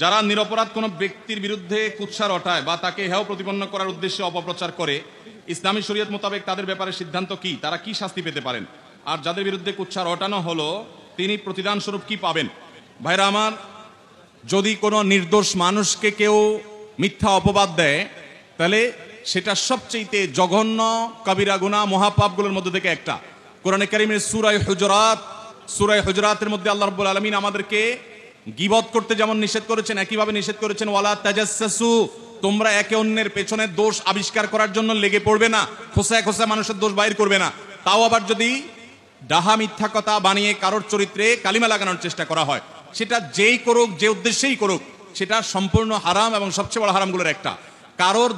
যারা নিরপরাধ কোনো ব্যক্তির বিরুদ্ধে কুৎসা রটায় বা তাকে হেয় প্রতিপন্ন করার উদ্দেশ্যে অপপ্রচার করে, ইসলামী শরীয়ত মোতাবেক তাদের ব্যাপারে সিদ্ধান্ত কি, তারা কি শাস্তি পেতে পারেন? আর যাদের বিরুদ্ধে কুৎসা রটানো হলো তিনি প্রতিদান স্বরূপ কি পাবেন? ভাইরা আমার, যদি কোনো নির্দোষ মানুষকে কেউ মিথ্যা অপবাদ দেয় তাহলে সেটা সবচেয়ে জঘন্য কবিরা গুনাহ মহাপাপগুলোর মধ্যে থেকে একটা। কোরআনে কারীমের সূরা হুজুরাতের মধ্যে আল্লাহ রাব্বুল আলামিন আমাদেরকে গীবত করতে যেমন নিষেধ করেছেন, একইভাবে নিষেধ করেছেন ওয়ালা তাজাসসু, তোমরা একে অন্যের পেছনে দোষ আবিষ্কার করার জন্য লেগে পড়বে না, খোসায় খোসায় মানুষের দোষ বাইর করবে না। তাও আবার যদি ডাহা মিথ্যা কথা বানিয়ে কারোর চরিত্রে কালিমা লাগানোর চেষ্টা করা হয়, সেটা যেই করুক, যে উদ্দেশ্যেই করুক, সেটা সম্পূর্ণ হারাম এবং সবচেয়ে বড় হারামগুলোর একটা। কারোর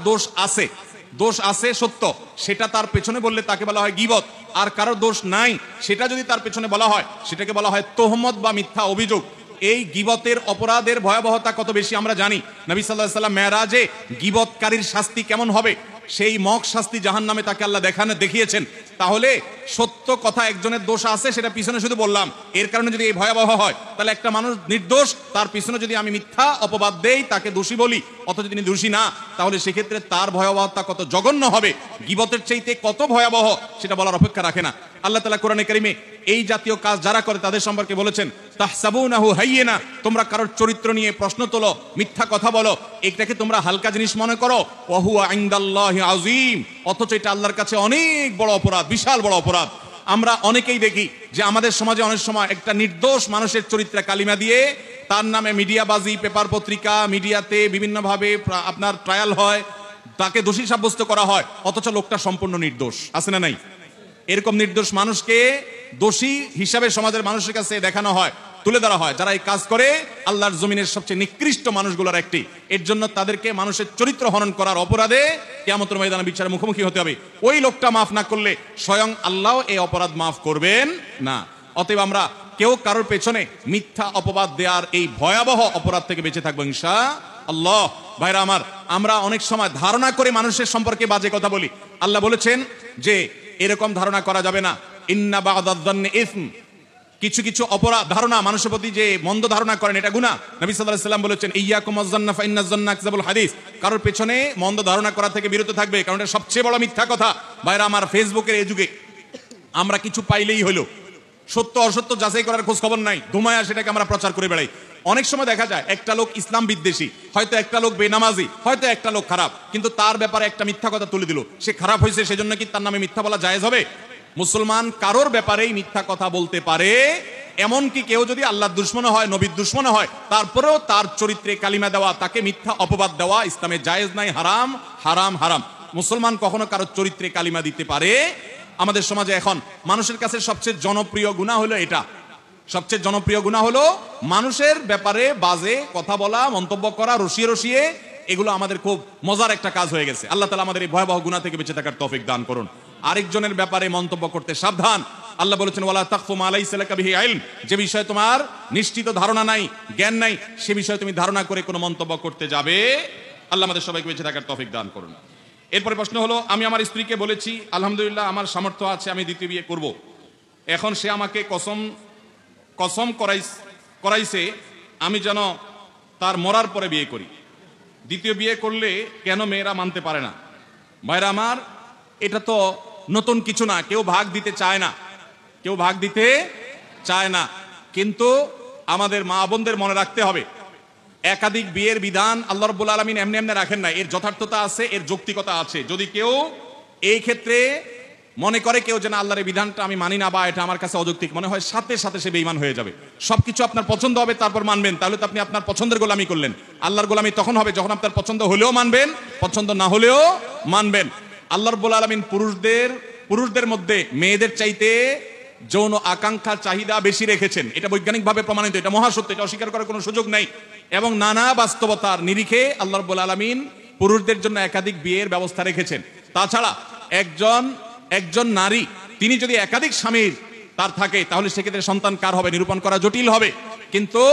দোষ আছে সত্য, সেটা তার পেছনে বললে তাকে বলা হয় গীবত। আর কারোর দোষ নাই সেটা যদি তার পেছনে বলা হয়, সেটাকে বলা হয় তোহমত বা মিথ্যা অভিযোগ। এই গীবতের অপরাধের ভয়াবহতা কত বেশি আমরা জানি। নবী সাল্লাল্লাহু আলাইহি ওয়াসাল্লাম মেরাজে গীবতকারীর শাস্তি কেমন হবে, সেই মক শাস্তি জাহান্নামে তাকে আল্লাহ দেখিয়েছেন। তাহলে সত্য কথা একজনের দোষ আছে, সেটা পিছনে শুধু বললাম, এর কারণে যদি এই ভয়াবহ হয়, তাহলে একটা মানুষ নির্দোষ, তার পিছনে যদি আমি মিথ্যা অপবাদ দেই, তাকে দোষী বলি, অথচ তিনি দোষী না, তাহলে সেক্ষেত্রে তার ভয়াবহতা কত জঘন্য হবে, গীবতের চাইতে কত ভয়াবহ, সেটা বলার অপেক্ষা রাখে না। আল্লাহ তাআলা কোরআনে কারীমে এই জাতীয় কাজ যারা করে তাদের সম্পর্কে বলেছেন তাহসাবুনাহু হাইয়িনা, তোমরা কারোর চরিত্র নিয়ে প্রশ্ন তোলো, মিথ্যা কথা বলো, এটাকে তোমরা হালকা জিনিস মনে করো, ওয়া হুয়া ইনদাল্লাহি আযীম, অথচ এটা আল্লাহর কাছে অনেক বড় অপরাধ, বিশাল বড় অপরাধ। আমরা অনেকেই দেখি যে আমাদের সমাজে অনেক সময় একটা নির্দোষ মানুষের চরিত্রে কালিমা দিয়ে তার নামে মিডিয়াবাজি, পেপার পত্রিকা, মিডিয়াতে বিভিন্নভাবে আপনার ট্রায়াল হয়, তাকে দোষী সাব্যস্ত করা হয়, অথচ লোকটা সম্পূর্ণ নির্দোষ। আছে না নাই? এরকম নির্দোষ মানুষকে দোষী হিসাবে সমাজের মানুষের কাছে দেখানো হয়, তুলে ধরা হয়। যারা এই কাজ করে আল্লাহর জমিনের সবচেয়ে নিকৃষ্ট মানুষগুলোর একটি। এর জন্য তাদেরকে মানুষের চরিত্র হনন করার অপরাধে কিয়ামতের ময়দানে বিচারের মুখোমুখি হতে হবে। ওই লোকটা মাফ না করলে স্বয়ং আল্লাহ এই অপরাধ মাফ করবেন না। অতএব আমরা কেউ কারোর পেছনে মিথ্যা অপবাদ দেওয়ার এই ভয়াবহ অপরাধ থেকে বেঁচে থাকবো ইনশাআল্লাহ। ভাইরা আমার, আমরা অনেক সময় ধারণা করে মানুষের সম্পর্কে বাজে কথা বলি। আল্লাহ বলেছেন যে এরকম ধারণা করা যাবে না, ইন্না বা'দায-যান্নি ইসম, কিছু কিছু অপরাধ ধারণা মানুষের প্রতি যে মন্দ ধারণা করেন এটা গুনাহ। নবী সাল্লাল্লাহু আলাইহি ওয়াসাল্লাম বলেছেন ইয়্যাকুম ওয়ায-যান্না ফা ইন্নায-যান্না আকযাবুল হাদিস, কারোর পেছনে মন্দ ধারণা করা থেকে বিরত থাকবে, কারণ এটা সবচেয়ে বড় মিথ্যা কথা। ভাইরা আমার, ফেসবুকের এই যুগে আমরা কিছু পাইলেই হলো, সত্য অসত্য যাচাই করার খোঁজ খবর নাই, ধুমায়া সেটাকে আমরা প্রচার করে বেড়াই। অনেক সময় দেখা যায় একটা লোক ইসলাম বিদ্বেষী, হয়তো একটা লোক বেনামাজি, হয়তো একটা লোক খারাপ, কিন্তু তার ব্যাপারে একটা মিথ্যা কথা তুলে দিল, সে খারাপ হয়েছে, সেজন্য কি তার নামে মিথ্যা বলা জায়েজ হবে? মুসলমান কারোর ব্যাপারেই মিথ্যা কথা বলতে পারে, এমনকি কেউ যদি আল্লাহর দুশমন হয়, নবীর দুশমন হয়, তারপরেও তার চরিত্রে কালিমা দেওয়া, তাকে মিথ্যা অপবাদ দেওয়া ইসলামে জায়েজ নাই, হারাম হারাম হারাম। মুসলমান কখনো কারোর চরিত্রে কালিমা দিতে পারে। আমাদের সমাজে এখন মানুষের কাছে সবচেয়ে জনপ্রিয় গুনাহ হলো এটা, সবচেয়ে জনপ্রিয় গুনাহ হলো মানুষের ব্যাপারে বাজে কথা বলা, মন্তব্য করা, রসিয়ে রসিয়ে, এগুলো আমাদের খুব মজার একটা কাজ হয়ে গেছে। আল্লাহ তাআলা আমাদের এই ভয়াবহ গুনাহ থেকে বেঁচে থাকার তৌফিক দান করুন। আরেকজনের ব্যাপারে মন্তব্য করতে সাবধান। আল্লাহ বলেছেন ওয়ালা তাকফু মা লাইসা লাকা বিহি ইলম, যে বিষয়ে তোমার নিশ্চিত ধারণা নাই, জ্ঞান নাই, সে বিষয়ে তুমি ধারণা করে কোনো মন্তব্য করতে যাবে। আল্লাহ আমাদের সবাইকে বেঁচে থাকার তৌফিক দান করুন। এরপরে প্রশ্ন হলো, আমি আমার স্ত্রীকে বলেছি আলহামদুলিল্লাহ আমার সামর্থ্য আছে, আমি দ্বিতীয় বিয়ে করব। এখন সে আমাকে কসম করাইছে আমি যেন তার মরার পরে বিয়ে করি। দ্বিতীয় বিয়ে করলে কেন মেয়েরা মানতে পারে না? ভাইরা আমার, এটা তো নতুন কিছু না, কেউ ভাগ দিতে চায় না, কেউ ভাগ দিতে চায় না, কিন্তু আমাদের মা বোনদের মনে রাখতে হবে একাধিক বিয়ের বিধান আল্লাহ রাব্বুল আলামিন এমনি এমনি রাখেন না, এর যথার্থতা আছে, এর যৌক্তিকতা আছে। যদি কেউ এই ক্ষেত্রে মনে করে কেউ যে না আল্লাহর এই বিধানটা আমি মানি না বা এটা আমার কাছে অযৌক্তিক মনে হয়, সাথে সাথে সে বেঈমান হয়ে যাবে। সবকিছু আপনার পছন্দ হবে তারপর মানবেন, তাহলে তো আপনি আপনার পছন্দের গোলামি করলেন। আল্লাহর গোলামি তখন হবে যখন আপনার পছন্দ হলেও মানবেন, পছন্দ না হলেও মানবেন। আল্লাহ রাব্বুল আলামিন পুরুষদের মধ্যে মেয়েদের চাইতে যৌন আকাঙ্ক্ষা চাহিদা বেশি রেখেছেন, এটা বৈজ্ঞানিকভাবে প্রমাণিত, এটা মহাসত্য, এটা অস্বীকার করার কোনো সুযোগ নেই। এবং নানা বাস্তবতার নিরিখে আল্লাহ রাব্বুল আলামিন পুরুষদের জন্য একাধিক বিয়ের ব্যবস্থা রেখেছেন। তাছাড়া একজন নারী তিনি যদি একাধিক স্বামীর তার থাকে, তাহলে সেক্ষেত্রে সন্তান কার হবে নিরূপণ করা জটিল হবে। কিন্তু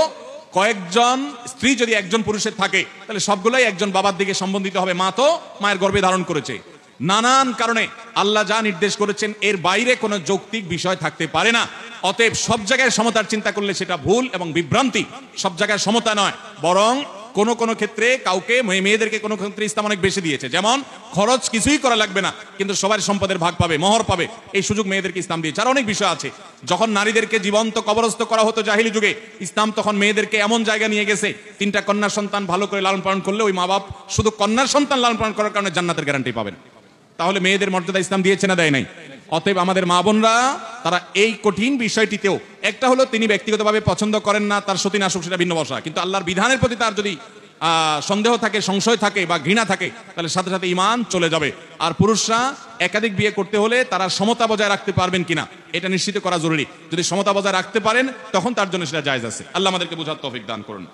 কয়েকজন স্ত্রী যদি একজন পুরুষের থাকে, তাহলে সবগুলাই একজন বাবার দিকে সম্বন্ধিত হবে, মা তো মায়ের গর্ভে ধারণ করেছে। নানান কারণে আল্লাহ যা নির্দেশ করেছেন এর বাইরে কোনো যৌক্তিক বিষয় থাকতে পারে না। অতএব সব জায়গায় সমতার চিন্তা করলে সেটা ভুল এবং বিভ্রান্তি। সব জায়গায় সমতা নয়, বরং কোন কোন ক্ষেত্রে কাউকে মেয়েদেরকে কোন ক্ষেত্রে ইসলাম অনেক বেশি দিয়েছে। যেমন খরচ কিছুই করা লাগবে না, কিন্তু সবার সম্পদের ভাগ পাবে, মোহর পাবে, এই সুযোগ মেয়েদেরকে ইসলাম দিয়েছে। আর অনেক বিষয় আছে। যখন নারীদেরকে জীবন্ত কবরস্থ করা হতো জাহিলি যুগে, ইসলাম তখন মেয়েদেরকে এমন জায়গা নিয়ে গেছে, 3টা কন্যা সন্তান ভালো করে লালন পালন করলে ওই মা বাপ শুধু কন্যার সন্তান লালন পালন করার কারণে জান্নাতের গ্যারান্টি পাবেন। তাহলে মেয়েদের মর্যাদা ইসলাম দিয়েছে না দেয় নাই? অতএব আমাদের মা বোনরা তারা এই কঠিন বিষয়টিতেও, একটা হলো তিনি ব্যক্তিগতভাবে পছন্দ করেন না, তার সতী নাশুক, সেটা ভিন্ন বসা, কিন্তু আল্লাহর বিধানের প্রতি তার যদি সন্দেহ থাকে, সংশয় থাকে বা ঘৃণা থাকে, তাহলে সাথে সাথে ঈমান চলে যাবে। আর পুরুষরা একাধিক বিয়ে করতে হলে তারা সমতা বজায় রাখতে পারবেন কিনা এটা নিশ্চিত করা জরুরি। যদি সমতা বজায় রাখতে পারেন তখন তার জন্য সেটা জায়েজ আছে। আল্লাহ আমাদেরকে বুঝার তৌফিক দান করুন।